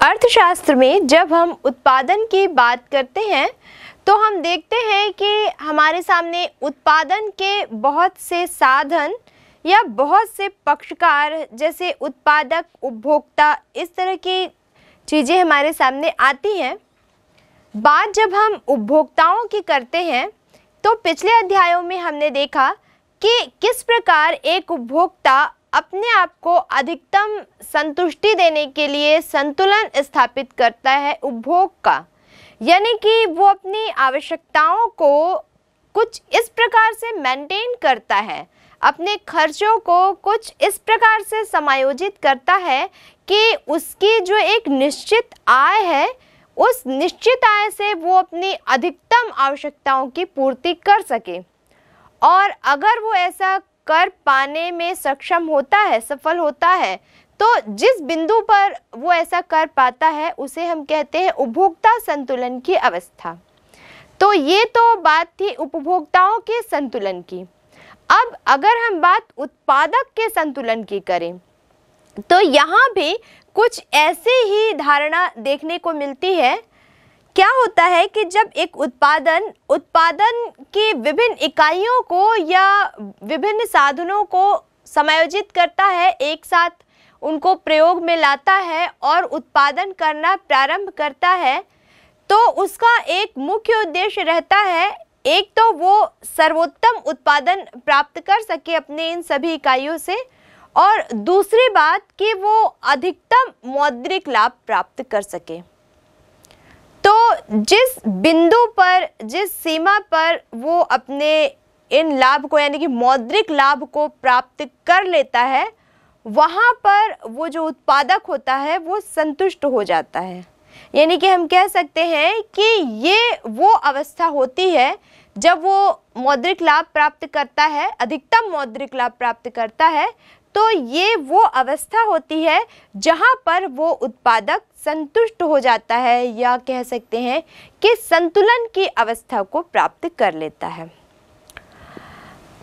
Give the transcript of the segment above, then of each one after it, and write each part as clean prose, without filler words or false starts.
अर्थशास्त्र में जब हम उत्पादन की बात करते हैं तो हम देखते हैं कि हमारे सामने उत्पादन के बहुत से साधन या बहुत से पक्षकार जैसे उत्पादक, उपभोक्ता, इस तरह की चीज़ें हमारे सामने आती हैं। बात जब हम उपभोक्ताओं की करते हैं तो पिछले अध्यायों में हमने देखा कि किस प्रकार एक उपभोक्ता अपने आप को अधिकतम संतुष्टि देने के लिए संतुलन स्थापित करता है उपभोग का, यानी कि वो अपनी आवश्यकताओं को कुछ इस प्रकार से मेंटेन करता है, अपने खर्चों को कुछ इस प्रकार से समायोजित करता है कि उसकी जो एक निश्चित आय है उस निश्चित आय से वो अपनी अधिकतम आवश्यकताओं की पूर्ति कर सके। और अगर वो ऐसा कर पाने में सक्षम होता है, सफल होता है, तो जिस बिंदु पर वो ऐसा कर पाता है उसे हम कहते हैं उपभोक्ता संतुलन की अवस्था। तो ये तो बात थी उपभोक्ताओं के संतुलन की। अब अगर हम बात उत्पादक के संतुलन की करें तो यहाँ भी कुछ ऐसी ही धारणा देखने को मिलती है। क्या होता है कि जब एक उत्पादन की विभिन्न इकाइयों को या विभिन्न साधनों को समायोजित करता है, एक साथ उनको प्रयोग में लाता है और उत्पादन करना प्रारंभ करता है, तो उसका एक मुख्य उद्देश्य रहता है, एक तो वो सर्वोत्तम उत्पादन प्राप्त कर सके अपने इन सभी इकाइयों से, और दूसरी बात कि वो अधिकतम मौद्रिक लाभ प्राप्त कर सके। तो जिस बिंदु पर, जिस सीमा पर वो अपने इन लाभ को यानी कि मौद्रिक लाभ को प्राप्त कर लेता है, वहाँ पर वो जो उत्पादक होता है वो संतुष्ट हो जाता है। यानी कि हम कह सकते हैं कि ये वो अवस्था होती है जब वो मौद्रिक लाभ प्राप्त करता है, अधिकतम मौद्रिक लाभ प्राप्त करता है, तो ये वो अवस्था होती है जहाँ पर वो उत्पादक संतुष्ट हो जाता है, या कह सकते हैं कि संतुलन की अवस्था को प्राप्त कर लेता है।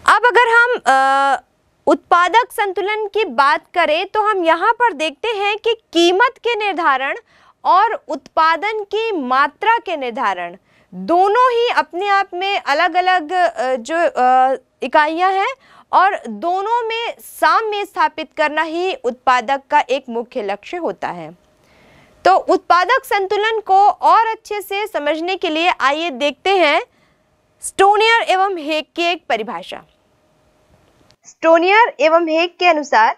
अब अगर हम उत्पादक संतुलन की बात करें तो हम यहाँ पर देखते हैं कि कीमत के निर्धारण और उत्पादन की मात्रा के निर्धारण दोनों ही अपने आप में अलग अलग जो इकाइयाँ हैं और दोनों में साम्य स्थापित करना ही उत्पादक का एक मुख्य लक्ष्य होता है। तो उत्पादक संतुलन को और अच्छे से समझने के लिए आइए देखते हैं स्टोनियर एवं हेग की एक परिभाषा। स्टोनियर एवं हेग के अनुसार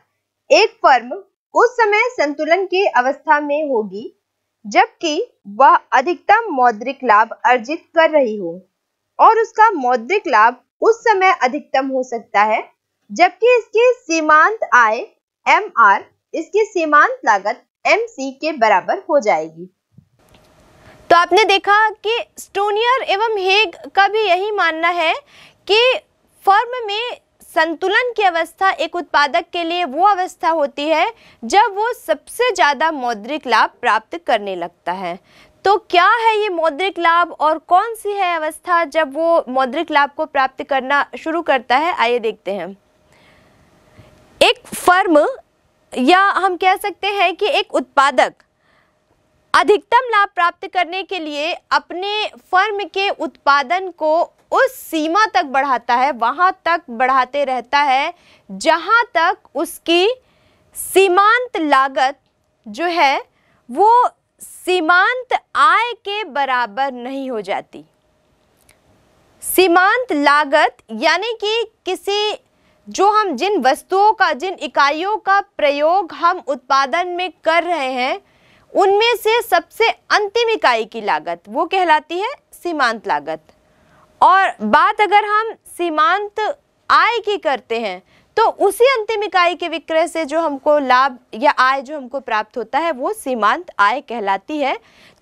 एक फर्म उस समय संतुलन की अवस्था में होगी जबकि वह अधिकतम मौद्रिक लाभ अर्जित कर रही हो, और उसका मौद्रिक लाभ उस समय अधिकतम हो सकता है जबकि इसकी सीमांत आय MR इसकी सीमांत लागत MC के बराबर हो जाएगी। तो आपने देखा कि स्टोनियर एवं हेग का भी यही मानना है कि फर्म में संतुलन की अवस्था एक उत्पादक के लिए वो अवस्था होती है जब वो सबसे ज़्यादा मौद्रिक लाभ प्राप्त करने लगता है। तो क्या है ये मौद्रिक लाभ और कौन सी है अवस्था जब वो मौद्रिक लाभ को प्राप्त करना शुरू करता है, आइए देखते हैं। एक फर्म या हम कह सकते हैं कि एक उत्पादक अधिकतम लाभ प्राप्त करने के लिए अपने फर्म के उत्पादन को उस सीमा तक बढ़ाता है, वहाँ तक बढ़ाते रहता है जहाँ तक उसकी सीमांत लागत जो है वो सीमांत आय के बराबर नहीं हो जाती। सीमांत लागत यानी कि किसी जो हम जिन वस्तुओं का, जिन इकाइयों का प्रयोग हम उत्पादन में कर रहे हैं उनमें से सबसे अंतिम इकाई की लागत वो कहलाती है सीमांत लागत। और बात अगर हम सीमांत आय की करते हैं तो उसी अंतिम इकाई के विक्रय से जो हमको लाभ या आय जो हमको प्राप्त होता है वो सीमांत आय कहलाती है।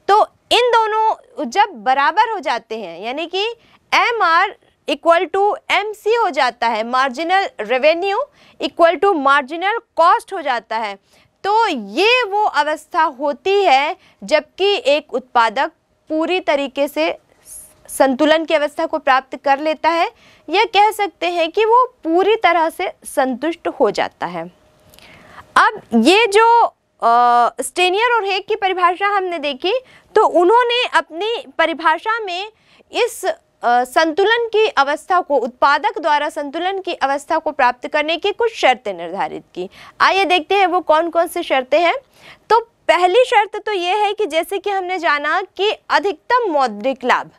तो इन दोनों जब बराबर हो जाते हैं यानी कि MR इक्वल टू MC हो जाता है, marginal revenue equal to marginal cost हो जाता है, तो ये वो अवस्था होती है जबकि एक उत्पादक पूरी तरीके से संतुलन की अवस्था को प्राप्त कर लेता है, या कह सकते हैं कि वो पूरी तरह से संतुष्ट हो जाता है। अब ये जो स्टेनियर और हेग की परिभाषा हमने देखी, तो उन्होंने अपनी परिभाषा में इस संतुलन की अवस्था को, उत्पादक द्वारा संतुलन की अवस्था को प्राप्त करने की कुछ शर्तें निर्धारित की। आइए देखते हैं वो कौन कौन सी शर्तें हैं। तो पहली शर्त तो ये है कि जैसे कि हमने जाना कि अधिकतम मौद्रिक लाभ,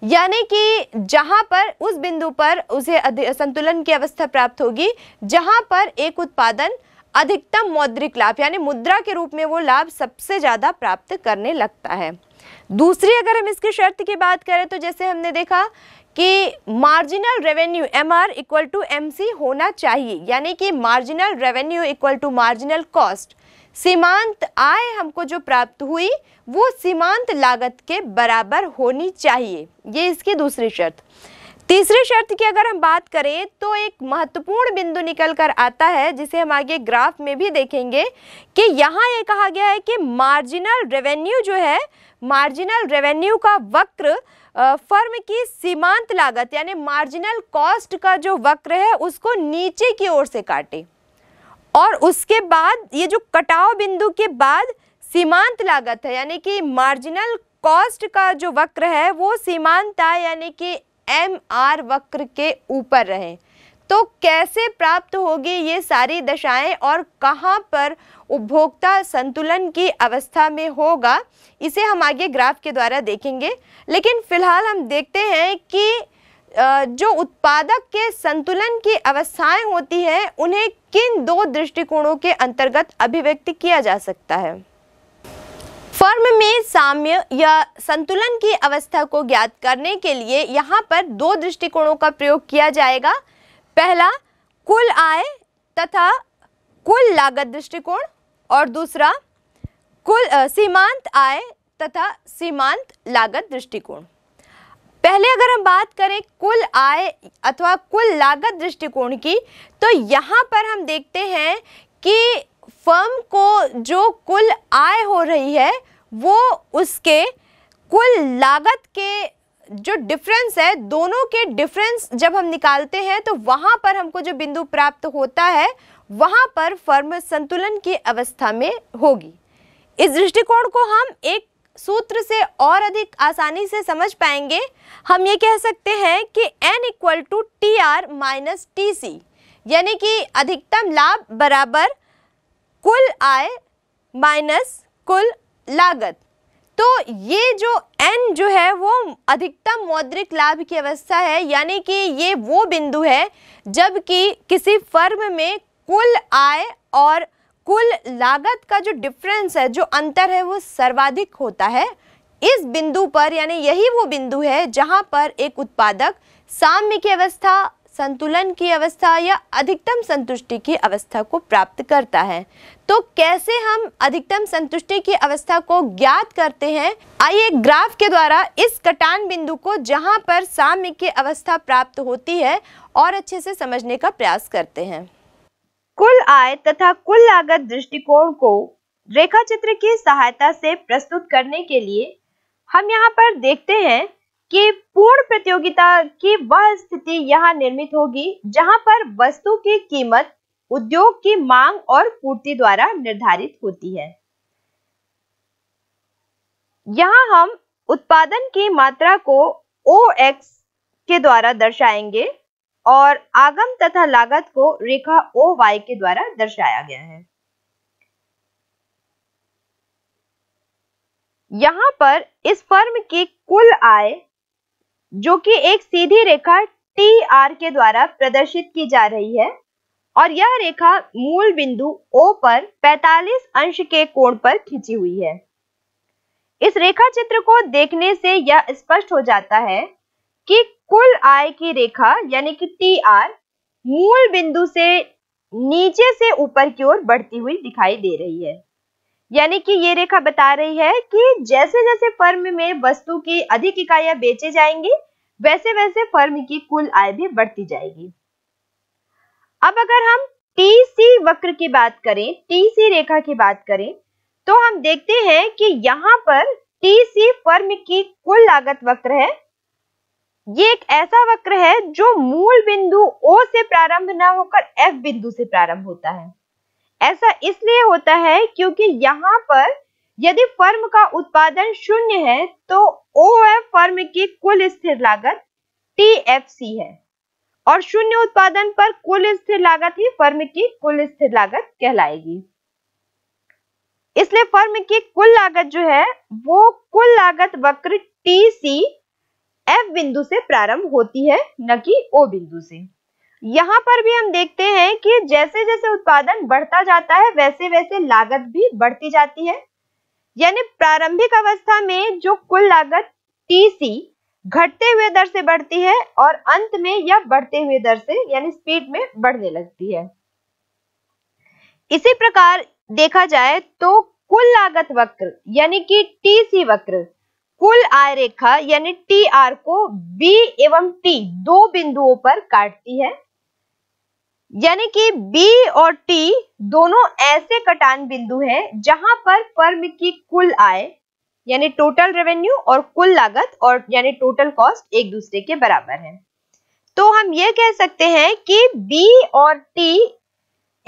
यानी कि जहां पर उस बिंदु पर उसे संतुलन की अवस्था प्राप्त होगी जहां पर एक उत्पादन अधिकतम मौद्रिक लाभ यानी मुद्रा के रूप में वो लाभ सबसे ज़्यादा प्राप्त करने लगता है। दूसरी अगर हम इसकी शर्त की बात करें तो जैसे हमने देखा कि marginal revenue MR equal to MC होना चाहिए, यानी कि marginal revenue equal to marginal cost, सीमांत आय हमको जो प्राप्त हुई वो सीमांत लागत के बराबर होनी चाहिए, ये इसकी दूसरी शर्त। तीसरी शर्त की अगर हम बात करें तो एक महत्वपूर्ण बिंदु निकल कर आता है जिसे हम आगे ग्राफ में भी देखेंगे कि यहाँ ये कहा गया है कि मार्जिनल रेवेन्यू जो है, मार्जिनल रेवेन्यू का वक्र फर्म की सीमांत लागत यानी मार्जिनल कॉस्ट का जो वक्र है उसको नीचे की ओर से काटे, और उसके बाद ये जो कटाव बिंदु के बाद सीमांत लागत है यानी कि मार्जिनल कॉस्ट का जो वक्र है वो सीमांत आय यानी कि MR वक्र के ऊपर रहे। तो कैसे प्राप्त होगी ये सारी दशाएं और कहाँ पर उपभोक्ता संतुलन की अवस्था में होगा, इसे हम आगे ग्राफ के द्वारा देखेंगे। लेकिन फिलहाल हम देखते हैं कि जो उत्पादक के संतुलन की अवस्थाएं होती हैं उन्हें किन दो दृष्टिकोणों के अंतर्गत अभिव्यक्त किया जा सकता है। फर्म में साम्य या संतुलन की अवस्था को ज्ञात करने के लिए यहाँ पर दो दृष्टिकोणों का प्रयोग किया जाएगा। पहला कुल आय तथा कुल लागत दृष्टिकोण, और दूसरा सीमांत आय तथा सीमांत लागत दृष्टिकोण। पहले अगर हम बात करें कुल आय अथवा कुल लागत दृष्टिकोण की, तो यहाँ पर हम देखते हैं कि फर्म को जो कुल आय हो रही है वो उसके कुल लागत के जो डिफरेंस है, दोनों के डिफरेंस जब हम निकालते हैं तो वहाँ पर हमको जो बिंदु प्राप्त होता है वहाँ पर फर्म संतुलन की अवस्था में होगी। इस दृष्टिकोण को हम एक सूत्र से और अधिक आसानी से समझ पाएंगे। हम ये कह सकते हैं कि N equal to TR minus TC, यानी कि अधिकतम लाभ बराबर कुल आय माइनस कुल लागत। तो ये जो N जो है वो अधिकतम मौद्रिक लाभ की अवस्था है, यानी कि ये वो बिंदु है जबकि किसी फर्म में कुल आय और कुल लागत का जो डिफरेंस है, जो अंतर है, वो सर्वाधिक होता है। इस बिंदु पर यानी यही वो बिंदु है जहां पर एक उत्पादक साम्य की अवस्था, संतुलन की अवस्था या अधिकतम संतुष्टि की अवस्था को प्राप्त करता है। तो कैसे हम अधिकतम संतुष्टि की अवस्था को ज्ञात करते हैं, आइए ग्राफ के द्वारा इस कटान बिंदु को जहां पर साम्य की अवस्था प्राप्त होती है और अच्छे से समझने का प्रयास करते हैं। कुल आय तथा कुल लागत दृष्टिकोण को रेखाचित्र की सहायता से प्रस्तुत करने के लिए हम यहाँ पर देखते हैं कि पूर्ण प्रतियोगिता की वह स्थिति यहाँ निर्मित होगी जहां पर वस्तु की कीमत उद्योग की मांग और पूर्ति द्वारा निर्धारित होती है। यहाँ हम उत्पादन की मात्रा को OX के द्वारा दर्शाएंगे और आगम तथा लागत को रेखा OY के द्वारा दर्शाया गया है। यहाँ पर इस फर्म की कुल आय जो कि एक सीधी रेखा TR के द्वारा प्रदर्शित की जा रही है और यह रेखा मूल बिंदु O पर 45 अंश के कोण पर खींची हुई है। इस रेखा चित्र को देखने से यह स्पष्ट हो जाता है कि कुल आय की रेखा यानी कि TR मूल बिंदु से नीचे से ऊपर की ओर बढ़ती हुई दिखाई दे रही है। यानी कि ये रेखा बता रही है कि जैसे जैसे फर्म में वस्तु की अधिक इकाइयां बेचे जाएंगी वैसे वैसे फर्म की कुल आय भी बढ़ती जाएगी। अब अगर हम TC वक्र की बात करें, TC रेखा की बात करें, तो हम देखते हैं कि यहाँ पर TC फर्म की कुल लागत वक्र है। ये एक ऐसा वक्र है जो मूल बिंदु O से प्रारंभ न होकर F बिंदु से प्रारंभ होता है। ऐसा इसलिए होता है क्योंकि यहाँ पर यदि फर्म का उत्पादन शून्य है तो OF फर्म की कुल स्थिर लागत TFC है और शून्य उत्पादन पर कुल स्थिर लागत ही फर्म की कुल स्थिर लागत कहलाएगी। इसलिए फर्म की कुल लागत जो है वो कुल लागत वक्र TC F बिंदु से प्रारंभ होती है, न कि O बिंदु से। यहाँ पर भी हम देखते हैं कि जैसे जैसे उत्पादन बढ़ता जाता है वैसे वैसे लागत भी बढ़ती जाती है, यानी प्रारंभिक अवस्था में जो कुल लागत TC घटते हुए दर से बढ़ती है और अंत में यह बढ़ते हुए दर से यानी स्पीड में बढ़ने लगती है। इसी प्रकार देखा जाए तो कुल लागत वक्र यानी कि TC वक्र कुल आय रेखा यानी TR को B एवं T दो बिंदुओं पर काटती है, यानी कि B और T दोनों ऐसे कटान बिंदु हैं जहां पर फर्म की कुल आय यानी टोटल रेवेन्यू और कुल लागत और यानी टोटल कॉस्ट एक दूसरे के बराबर है। तो हम ये कह सकते हैं कि B और T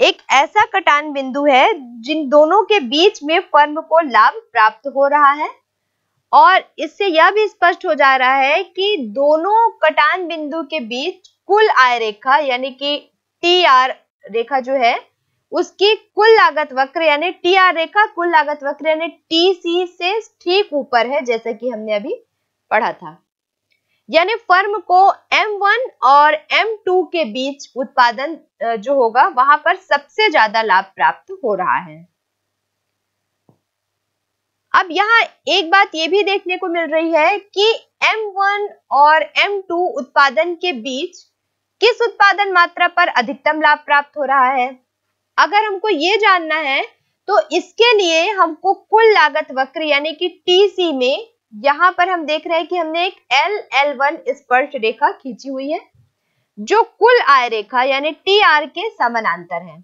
एक ऐसा कटान बिंदु है जिन दोनों के बीच में फर्म को लाभ प्राप्त हो रहा है और इससे यह भी स्पष्ट हो जा रहा है कि दोनों कटान बिंदु के बीच कुल आय रेखा यानी कि TR रेखा जो है उसकी कुल लागत वक्र यानी TR रेखा कुल लागत वक्र यानी TC से ठीक ऊपर है, जैसे कि हमने अभी पढ़ा था। यानी फर्म को M1 और M2 के बीच उत्पादन जो होगा वहां पर सबसे ज्यादा लाभ प्राप्त हो रहा है। अब यहाँ एक बात ये भी देखने को मिल रही है कि M1 और M2 उत्पादन के बीच किस उत्पादन मात्रा पर अधिकतम लाभ प्राप्त हो रहा है। अगर हमको ये जानना है तो इसके लिए हमको कुल लागत वक्र यानी कि TC में यहाँ पर हम देख रहे हैं कि हमने एक LL1 स्पर्श रेखा खींची हुई है जो कुल आय रेखा यानी TR के समानांतर है।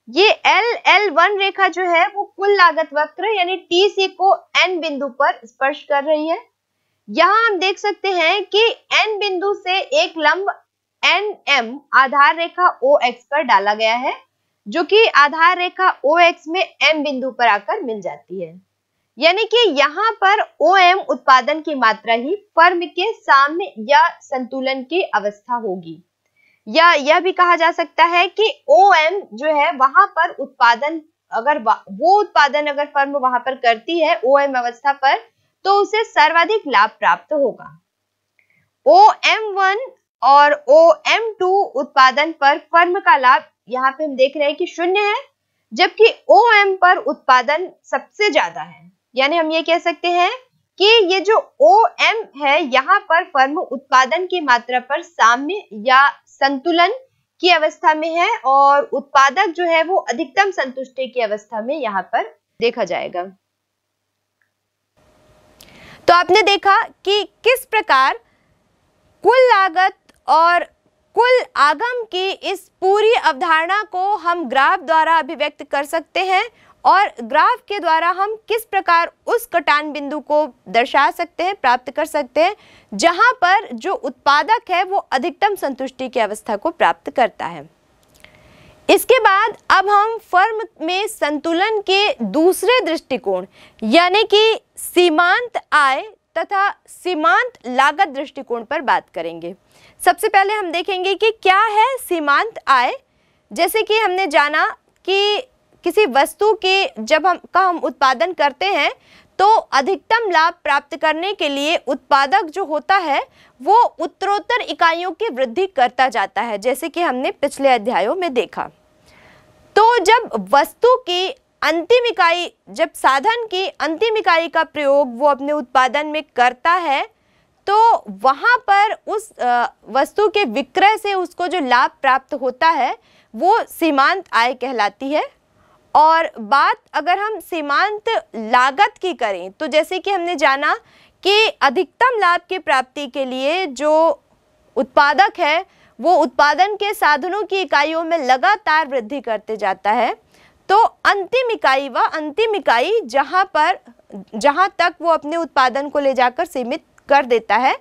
ये LL1 रेखा जो है वो कुल लागत वक्र यानी TC को N बिंदु पर स्पर्श कर रही है। यहाँ हम देख सकते हैं कि N बिंदु से एक लंब NM आधार रेखा OX पर डाला गया है जो कि आधार रेखा OX में M बिंदु पर आकर मिल जाती है, यानी कि यहाँ पर OM उत्पादन की मात्रा ही फर्म के साम्य या संतुलन की अवस्था होगी, या यह भी कहा जा सकता है कि OM जो है वहां पर उत्पादन अगर फर्म वहां पर करती है OM अवस्था पर तो उसे सर्वाधिक लाभ प्राप्त होगा। OM1 और OM2 उत्पादन पर फर्म का लाभ यहाँ पे हम देख रहे हैं कि शून्य है, जबकि OM पर उत्पादन सबसे ज्यादा है। यानी हम ये कह सकते हैं कि ये जो OM है यहाँ पर फर्म उत्पादन की मात्रा पर साम्य या संतुलन की अवस्था में है और उत्पादक जो है वो अधिकतम संतुष्टि की अवस्था में यहाँ पर देखा जाएगा। तो आपने देखा कि किस प्रकार कुल लागत और कुल आगम की इस पूरी अवधारणा को हम ग्राफ द्वारा अभिव्यक्त कर सकते हैं और ग्राफ के द्वारा हम किस प्रकार उस कटान बिंदु को दर्शा सकते हैं, प्राप्त कर सकते हैं जहां पर जो उत्पादक है वो अधिकतम संतुष्टि की अवस्था को प्राप्त करता है। इसके बाद अब हम फर्म में संतुलन के दूसरे दृष्टिकोण यानी कि सीमांत आय तथा सीमांत लागत दृष्टिकोण पर बात करेंगे। सबसे पहले हम देखेंगे कि क्या है सीमांत आय। जैसे कि हमने जाना कि किसी वस्तु के जब हम उत्पादन करते हैं तो अधिकतम लाभ प्राप्त करने के लिए उत्पादक जो होता है वो उत्तरोत्तर इकाइयों की वृद्धि करता जाता है, जैसे कि हमने पिछले अध्यायों में देखा। तो जब वस्तु की अंतिम इकाई, जब साधन की अंतिम इकाई का प्रयोग वो अपने उत्पादन में करता है तो वहाँ पर उस वस्तु के विक्रय से उसको जो लाभ प्राप्त होता है वो सीमांत आय कहलाती है। और बात अगर हम सीमांत लागत की करें तो जैसे कि हमने जाना कि अधिकतम लाभ की प्राप्ति के लिए जो उत्पादक है वो उत्पादन के साधनों की इकाइयों में लगातार वृद्धि करते जाता है, तो अंतिम इकाई जहां तक वो अपने उत्पादन को ले जाकर सीमित कर देता है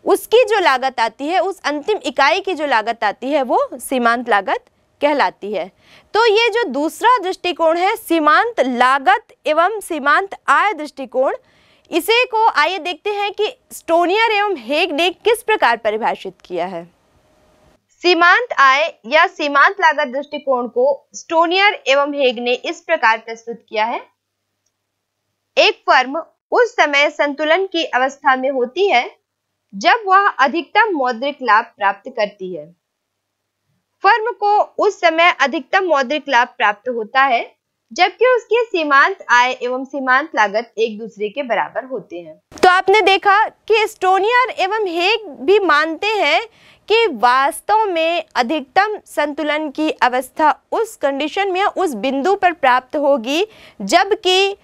उसकी जो लागत आती है, उस अंतिम इकाई की जो लागत आती है वो सीमांत लागत कहलाती है। तो ये जो दूसरा दृष्टिकोण है सीमांत लागत एवं सीमांत आय दृष्टिकोण, इसे को आइए देखते हैं कि स्टोनियर एवं हेग ने किस प्रकार परिभाषित किया है। सीमांत आय या सीमांत लागत दृष्टिकोण को स्टोनियर एवं हेग ने इस प्रकार प्रस्तुत किया है। एक फर्म उस समय संतुलन की अवस्था में होती है जब वह अधिकतम मौद्रिक लाभ प्राप्त करती है। फर्म को उस समय अधिकतम मौद्रिक लाभ प्राप्त होता है जबकि उसकी सीमांत आय एवं सीमांत लागत एक दूसरे के बराबर होते हैं। तो आपने देखा कि स्टोनियर एवं हेग भी मानते हैं कि वास्तव में अधिकतम संतुलन की अवस्था उस कंडीशन में, उस बिंदु पर प्राप्त होगी जबकि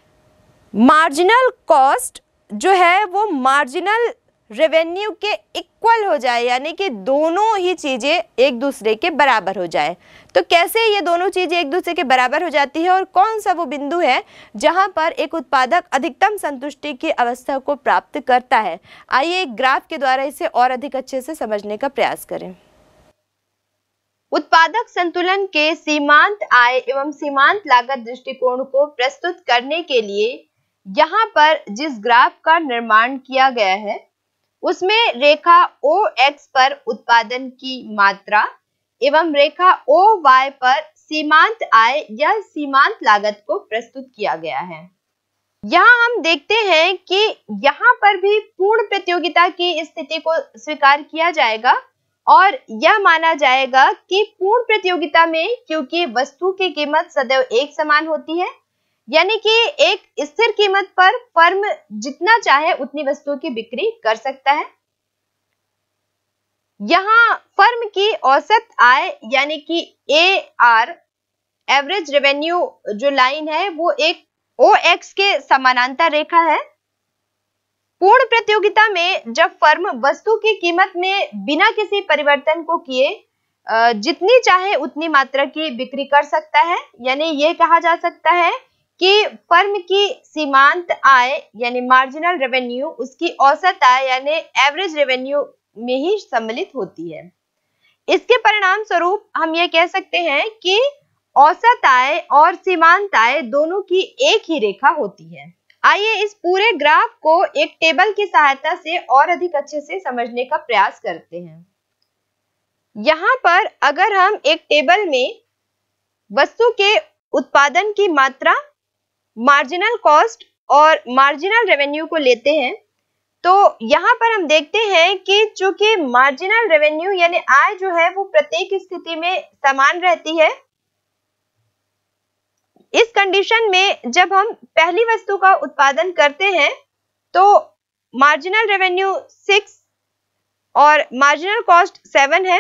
मार्जिनल कॉस्ट जो है वो मार्जिनल रेवेन्यू के इक्वल हो जाए, यानी कि दोनों ही चीज़ें एक दूसरे के बराबर हो जाए। तो कैसे ये दोनों चीज़ें एक दूसरे के बराबर हो जाती है और कौन सा वो बिंदु है जहां पर एक उत्पादक अधिकतम संतुष्टि की अवस्था को प्राप्त करता है। आइए एक ग्राफ के द्वारा इसे और अधिक अच्छे से समझने का प्रयास करें। उत्पादक संतुलन के सीमांत आय एवं सीमांत लागत दृष्टिकोण को प्रस्तुत करने के लिए यहाँ पर जिस ग्राफ का निर्माण किया गया है उसमें रेखा OX पर उत्पादन की मात्रा एवं रेखा OY पर सीमांत आय या सीमांत लागत को प्रस्तुत किया गया है। यहाँ हम देखते हैं कि यहाँ पर भी पूर्ण प्रतियोगिता की स्थिति को स्वीकार किया जाएगा और यह माना जाएगा कि पूर्ण प्रतियोगिता में क्योंकि वस्तु की कीमत सदैव एक समान होती है, यानी कि एक स्थिर कीमत पर फर्म जितना चाहे उतनी वस्तुओं की बिक्री कर सकता है। यहाँ फर्म की औसत आय यानी कि AR एवरेज रेवेन्यू जो लाइन है वो एक OX के समानांतर रेखा है। पूर्ण प्रतियोगिता में जब फर्म वस्तु की कीमत में बिना किसी परिवर्तन को किए जितनी चाहे उतनी मात्रा की बिक्री कर सकता है, यानी ये कहा जा सकता है कि फर्म की सीमांत आय यानी मार्जिनल रेवेन्यू उसकी औसत आय यानी एवरेज रेवेन्यू में ही सम्मिलित होती है। इसके परिणाम स्वरूप हम ये कह सकते हैं कि औसत आय और सीमांत आय दोनों की एक ही रेखा होती है। आइए इस पूरे ग्राफ को एक टेबल की सहायता से और अधिक अच्छे से समझने का प्रयास करते हैं। यहाँ पर अगर हम एक टेबल में वस्तु के उत्पादन की मात्रा, मार्जिनल कॉस्ट और मार्जिनल रेवेन्यू को लेते हैं तो यहाँ पर हम देखते हैं कि चूंकि मार्जिनल रेवेन्यू यानी आय जो है वो प्रत्येक स्थिति में समान रहती है। इस कंडीशन में जब हम पहली वस्तु का उत्पादन करते हैं तो मार्जिनल रेवेन्यू 6 और मार्जिनल कॉस्ट 7 है।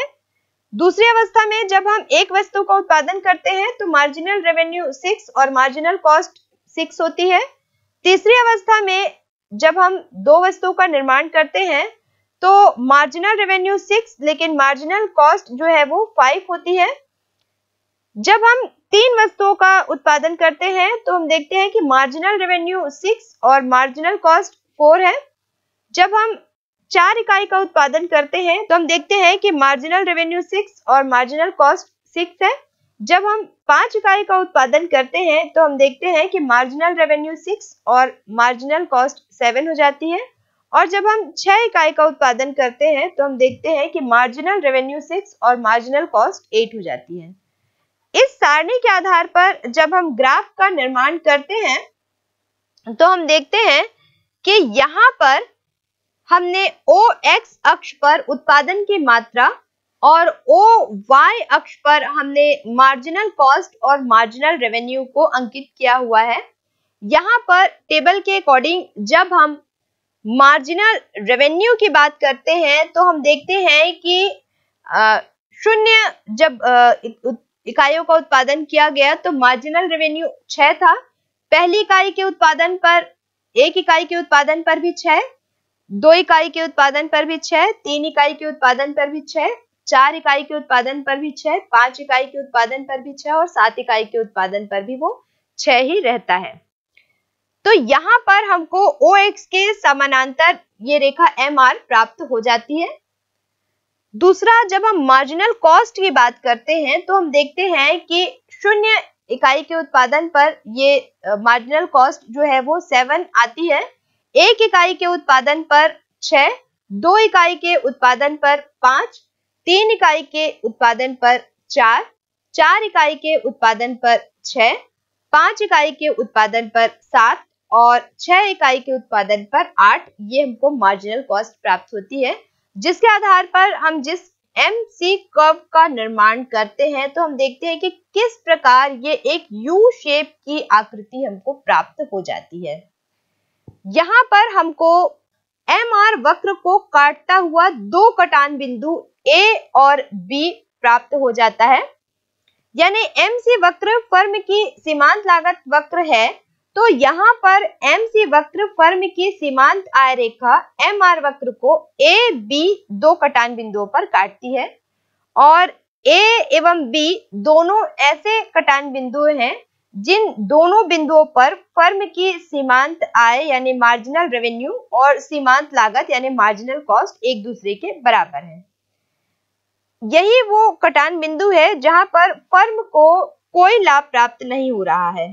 दूसरी अवस्था में जब हम एक वस्तु का उत्पादन करते हैं तो मार्जिनल रेवेन्यू 6 और मार्जिनल कॉस्ट 6 होती है। तीसरी अवस्था में जब हम दो वस्तुओं का निर्माण करते हैं तो मार्जिनल रेवेन्यू 6 लेकिन मार्जिनल कॉस्ट जो है वो 5 होती है। जब हम तीन वस्तुओं का उत्पादन करते हैं तो हम देखते हैं कि मार्जिनल रेवेन्यू 6 और मार्जिनल कॉस्ट 4 है। जब हम 4 इकाई का उत्पादन करते हैं तो हम देखते हैं कि मार्जिनल रेवेन्यू 6 और मार्जिनल कॉस्ट 6 है। जब हम 5 इकाई का उत्पादन करते हैं तो हम देखते हैं कि मार्जिनल रेवेन्यू 6 और मार्जिनल कॉस्ट 7 हो जाती है। और जब हम 6 इकाई का उत्पादन करते हैं तो हम देखते हैं कि मार्जिनल रेवेन्यू 6 और मार्जिनल कॉस्ट 8 हो जाती है। इस सारणी के आधार पर जब हम ग्राफ का निर्माण करते हैं तो हम देखते हैं कि यहाँ पर हमने OX अक्ष पर उत्पादन की मात्रा और OY अक्ष पर हमने मार्जिनल कॉस्ट और मार्जिनल रेवेन्यू को अंकित किया हुआ है। यहाँ पर टेबल के अकॉर्डिंग जब हम मार्जिनल रेवेन्यू की बात करते हैं तो हम देखते हैं कि शून्य जब इकाइयों का उत्पादन किया गया तो मार्जिनल रेवेन्यू 6 था। पहली इकाई के उत्पादन पर, एक इकाई के उत्पादन पर भी 6, 2 इकाई के उत्पादन पर भी 6, 3 इकाई के उत्पादन पर भी 6, 4 इकाई के उत्पादन पर भी 6, 5 इकाई के उत्पादन पर भी 6 और 7 इकाई के उत्पादन पर भी वो 6 ही रहता है। तो यहाँ पर हमको OX के समानांतर ये रेखा MR प्राप्त हो जाती है। दूसरा, जब हम मार्जिनल कॉस्ट की बात करते हैं तो हम देखते हैं कि 0 इकाई के उत्पादन पर ये मार्जिनल कॉस्ट जो है वो 7 आती है, 1 इकाई के उत्पादन पर 6, 2 इकाई के उत्पादन पर 5, 3 इकाई के उत्पादन पर 4, 4 इकाई के उत्पादन पर 6, 5 इकाई के उत्पादन पर 7 और 6 इकाई के उत्पादन पर 8, ये हमको मार्जिनल कॉस्ट प्राप्त होती है, जिसके आधार पर हम जिस MC कर्व का निर्माण करते हैं तो हम देखते हैं कि किस प्रकार ये एक U शेप की आकृति हमको प्राप्त हो जाती है। यहाँ पर हमको MR वक्र को काटता हुआ 2 कटान बिंदु A और B प्राप्त हो जाता है, यानी MC वक्र फर्म की सीमांत लागत वक्र है, तो यहाँ पर MC वक्र फर्म की सीमांत आय रेखा MR वक्र को A, B 2 कटान बिंदुओं पर काटती है और A एवं B दोनों ऐसे कटान बिंदु हैं जिन दोनों बिंदुओं पर फर्म की सीमांत आय यानी मार्जिनल रेवेन्यू और सीमांत लागत यानी मार्जिनल कॉस्ट एक दूसरे के बराबर है। यही वो कटान बिंदु है जहां पर फर्म को कोई लाभ प्राप्त नहीं हो रहा है,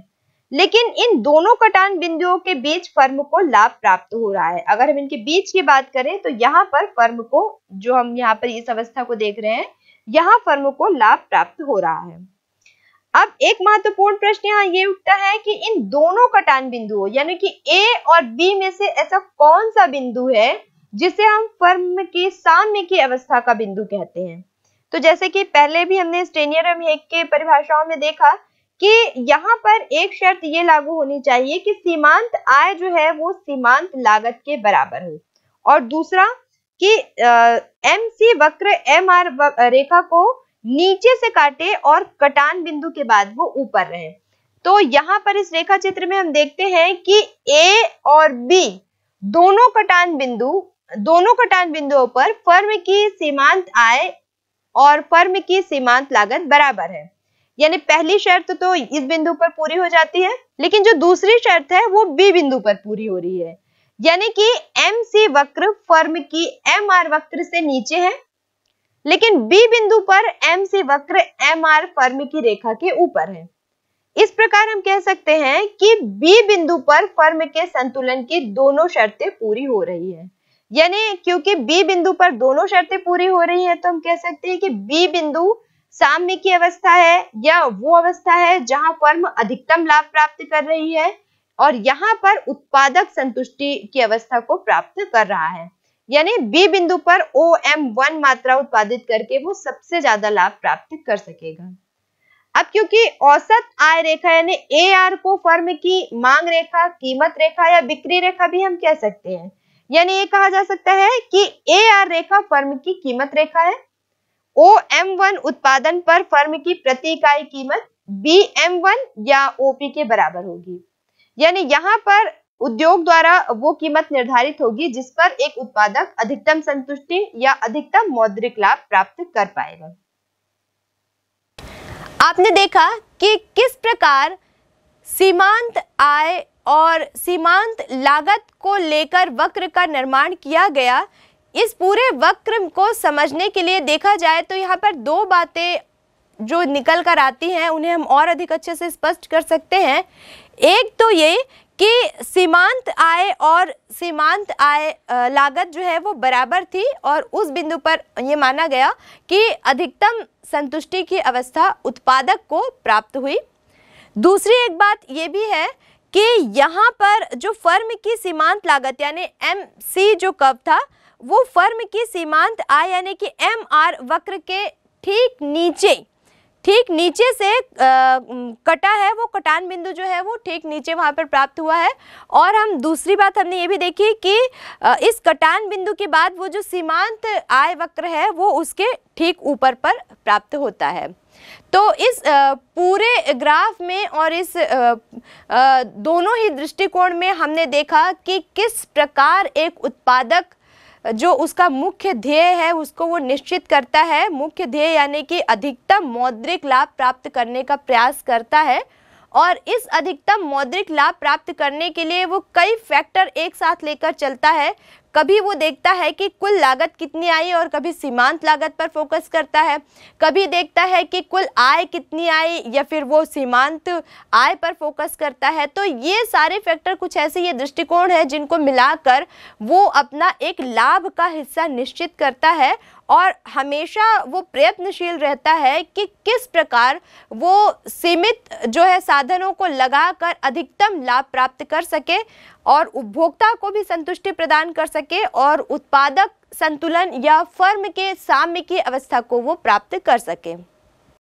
लेकिन इन दोनों कटान बिंदुओं के बीच फर्म को लाभ प्राप्त हो रहा है। अगर हम इनके बीच की बात करें तो यहाँ पर फर्म को, जो हम यहाँ पर इस अवस्था को देख रहे हैं, यहाँ फर्म को लाभ प्राप्त हो रहा है। अब एक महत्वपूर्ण प्रश्न यहाँ ये उठता है कि इन दोनों कटान बिंदुओं यानी कि A और B में से ऐसा कौन सा बिंदु है जिसे हम फर्म की साम्य की अवस्था का बिंदु कहते हैं। तो जैसे कि पहले भी हमने स्टेनियर एवं हेग के परिभाषाओं में देखा कि यहाँ पर एक शर्त ये लागू होनी चाहिए कि सीमांत आय जो है वो सीमांत लागत के बराबर हो, और दूसरा कि MC वक्र MR रेखा को नीचे से काटे और कटान बिंदु के बाद वो ऊपर रहे। तो यहाँ पर इस रेखा चित्र में हम देखते हैं कि A और B दोनों कटान बिंदुओं पर फर्म की सीमांत आय और फर्म की सीमांत लागत बराबर है, यानी पहली शर्त तो इस बिंदु पर पूरी हो जाती है, लेकिन जो दूसरी शर्त है वो B बिंदु पर पूरी हो रही है, यानी कि MC वक्र फर्म की MR वक्र से नीचे है, लेकिन B बिंदु पर MC वक्र MR फर्म की रेखा के ऊपर है। इस प्रकार हम कह सकते हैं कि B बिंदु पर फर्म के संतुलन की दोनों शर्तें पूरी हो रही है, यानी क्योंकि B बिंदु पर दोनों शर्तें पूरी हो रही है तो हम कह सकते हैं कि B बिंदु साम्य की अवस्था है या वो अवस्था है जहां फर्म अधिकतम लाभ प्राप्त कर रही है और यहाँ पर उत्पादक संतुष्टि की अवस्था को प्राप्त कर रहा है, यानी B बिंदु पर OM1 मात्रा उत्पादित करके वो सबसे ज्यादा लाभ प्राप्त कर सकेगा। अब क्योंकि औसत आय रेखा यानी AR को फर्म की मांग रेखा, कीमत रेखा या बिक्री रेखा भी हम कह सकते हैं, यानी ये कहा जा सकता है कि AR रेखा फर्म की कीमत रेखा है, OM1 उत्पादन पर फर्म की प्रति इकाई कीमत BM1 या OP के बराबर होगी, यानी यहाँ पर उद्योग द्वारा वो कीमत निर्धारित होगी जिस पर एक उत्पादक अधिकतम संतुष्टि या अधिकतम मौद्रिक लाभ प्राप्त कर पाएगा। आपने देखा कि किस प्रकार सीमांत आय और सीमांत लागत को लेकर वक्र का निर्माण किया गया। इस पूरे वक्र को समझने के लिए देखा जाए तो यहाँ पर 2 बातें जो निकल कर आती हैं उन्हें हम और अधिक अच्छे से स्पष्ट कर सकते हैं। एक तो ये कि सीमांत आय और सीमांत आय लागत जो है वो बराबर थी और उस बिंदु पर ये माना गया कि अधिकतम संतुष्टि की अवस्था उत्पादक को प्राप्त हुई। दूसरी एक बात ये भी है कि यहाँ पर जो फर्म की सीमांत लागत यानी MC जो कर्व था वो फर्म की सीमांत आय यानी कि MR वक्र के ठीक नीचे से कटा है, वो कटान बिंदु जो है वो ठीक नीचे वहां पर प्राप्त हुआ है। और हम दूसरी बात हमने ये भी देखी कि इस कटान बिंदु के बाद वो जो सीमांत आय वक्र है वो उसके ठीक ऊपर पर प्राप्त होता है। तो इस पूरे ग्राफ में और इस दोनों ही दृष्टिकोण में हमने देखा कि किस प्रकार एक उत्पादक जो उसका मुख्य ध्येय है उसको वो निश्चित करता है। मुख्य ध्येय यानी कि अधिकतम मौद्रिक लाभ प्राप्त करने का प्रयास करता है और इस अधिकतम मौद्रिक लाभ प्राप्त करने के लिए वो कई फैक्टर एक साथ लेकर चलता है, कभी वो देखता है कि कुल लागत कितनी आई और कभी सीमांत लागत पर फोकस करता है, कभी देखता है कि कुल आय कितनी आई या फिर वो सीमांत आय पर फोकस करता है। तो ये सारे फैक्टर कुछ ऐसे ये दृष्टिकोण है जिनको मिलाकर वो अपना एक लाभ का हिस्सा निश्चित करता है और हमेशा वो प्रयत्नशील रहता है कि किस प्रकार वो सीमित जो है साधनों को लगाकर अधिकतम लाभ प्राप्त कर सके और उपभोक्ता को भी संतुष्टि प्रदान कर सके और उत्पादक संतुलन या फर्म के साम्य की अवस्था को वो प्राप्त कर सके।